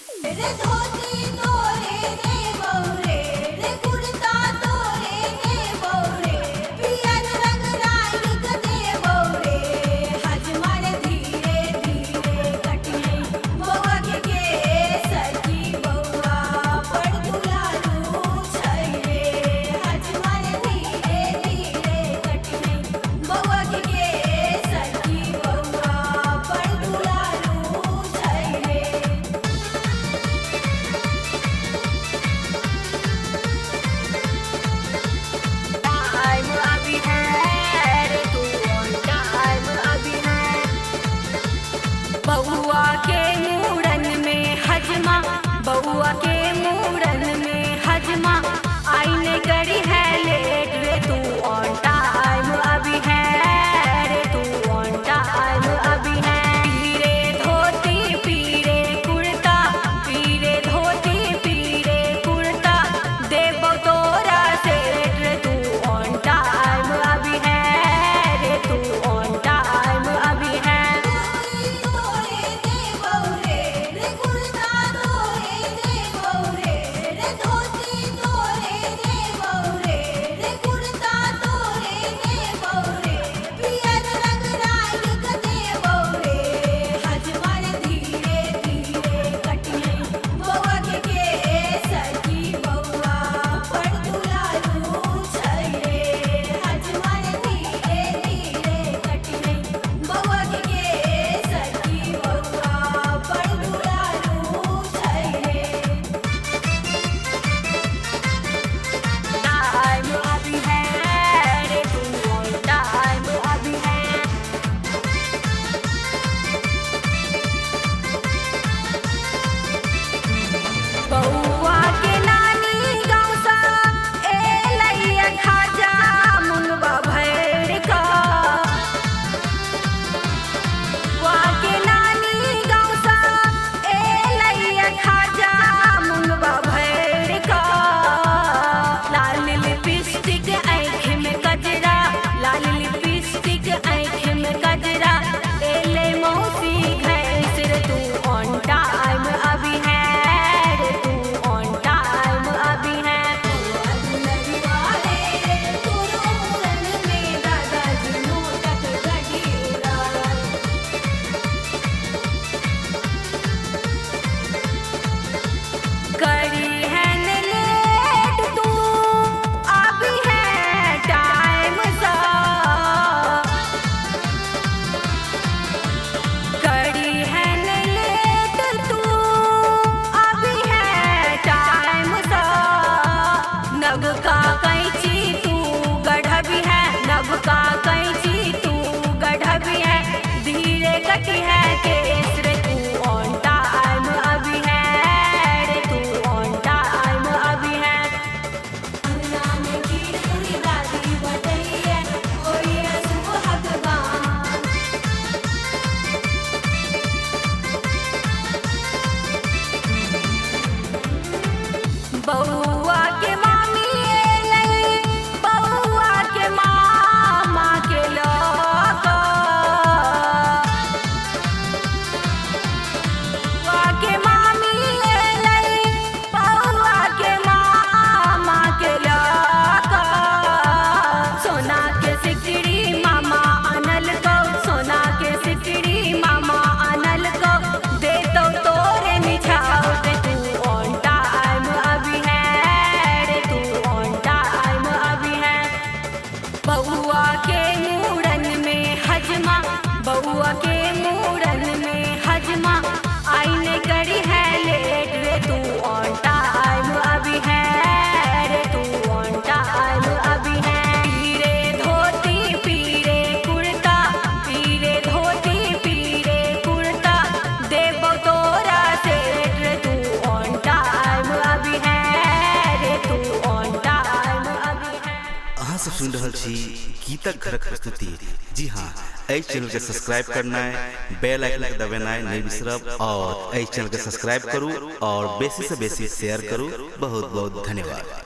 रे धोती तोरे दे बौरे रे कुर्ता तोरे दे बौरे पियर रंग राइक दे बौरे हजमर धीरे धीरे कटिए बौआ के सजी बौआ पड़ दुलारू छै रे हजमर धीरे धीरे कटिए बौआ के सजी बौआ पड़ दुलारू छै रे टाइम अभी है रे तू ऑन टाइम अभी है बउआ के मूरन में हजमा बउआ के मूरन में हजमा आईने करी है लेट रे तू ऑन टाइम अभी है रे तू ऑन टाइम अभी है पीरे धोती पीरे कुर्ता पीरे धोती पीरे कुर्ता देबो तोरा सेठ रे तू ऑन टाइम अभी है रे तू ऑन टाइम अभी है तोरे दे बौरे रे कुर्ता तोरे दे बौरे रे धोती तोरे दे बौरे रे कुर्ता तोरे दे बौरे पियर रंग राइक दे बौरे हजमर धीरे धीरे कटिए बौआ के सजी बौआ पड़ दुलारू छै रे हजमर धीरे धीरे कटिए बौआ के सजी बौआ पड़ दुलारू छै रे टाइम अभी है रे तू ऑन टाइम अभी है बउआ के नानी गाँव सा ए लैया खाजा मुंगवा भैर का बउआ के नानी गाँव सा ए लैया खाजा मुंगवा भैर का लाल लिपस्टिक आँख में कजरा लाल लिपस्टिक आँख में कजरा एले मौसी घैस रे तू ऑन टाइम अभी है रे तू ऑन टाइम अभी है नरवारे तोरो मूरन में दादाजी मोटक गडीरा करी है न लेट तू अभी है टाइम सा करी है न लेट तू अभी है टाइम सा नग का कैंची तू गढ़बी है नग का कैंची तू गढ़बी है धीरे कटी है केस रे तू ऑन टाइम अभी है रे तू ऑन टाइम अभी है अंगना में कीर पूरी दादी बटैया होइए सुहाग गान बउआ के मामी एलै बउआ के मामा के लगा बउआ के मामी एलै बउआ के मामा के लगा सोना के सिकड़ी मामा अनल को सोना के सिकड़ी मामा अनल को दे तो तोरे निछाव रे तू ऑन टाइम अभी है रे तू ऑन टाइम अभी है बउआ के मूरन में हजमा बउआ के मूरन में हजमा आईने करी है लेट रे तू ऑन टाइम अभी है रे तू ऑन टाइम अभी है पीरे धोती पीरे कुर्ता पीरे धोती पीरे कुर्ता देबो तोरा सेठ रे तू ऑन टाइम अभी है रे तू ऑन टाइम अभी है अहाँ सब सुन रहल छी गीतक घरक प्रस्तुति। जी हाँ, एहि चैनल के सब्सक्राइब करना है, बेल आइकन के दबाना नहीं बिसरब और एहि चैनल के सब्सक्राइब करू और बेसी से बेसी शेयर करू। बहुत बहुत धन्यवाद।